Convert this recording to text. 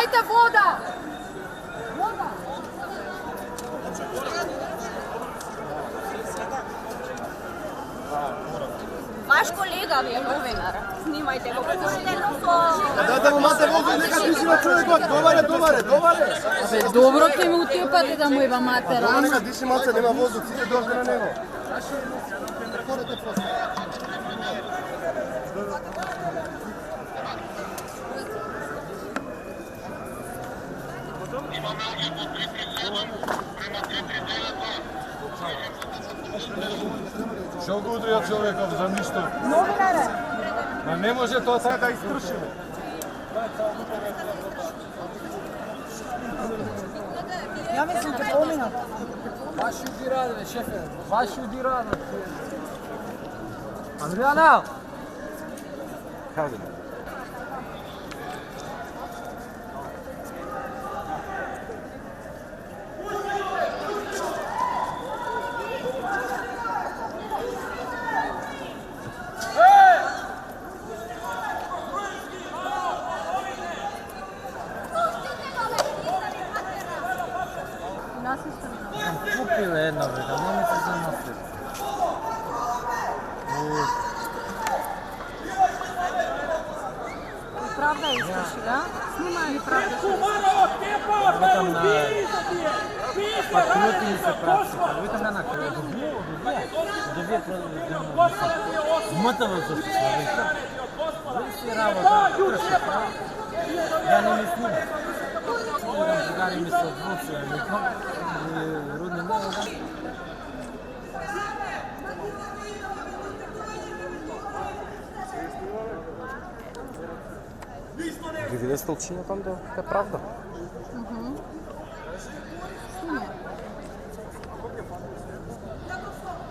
Dajte voda! Vaš kolega je novinar. Snimajte ga, pošteno so... Dajte mu imate vodu, neka diši na čovjek god, dovare! Dobro te mi utepate da mu ima matera. Neka diši mace, nema vodu, cilje dođe na nebo. Što ga udrija čovjeka za ništa? Novinare! Ma ne može to sada da istršimo. Ja mislim da pominat. Baš ljudi rade, šefe, baš ljudi rade. Adriana! Kaže. Kupile jedna vreda, nemojte za napred. Pravda je istraši, da? Snimaj i pravda. Викам на... Патрioти ми се праци. Викам на накрая. Добие мътава за славейка. Вие си работа. Я не ми снимам. Другари ми се отвуци. Викам. Рудни много. Ви видели сте там да е правда?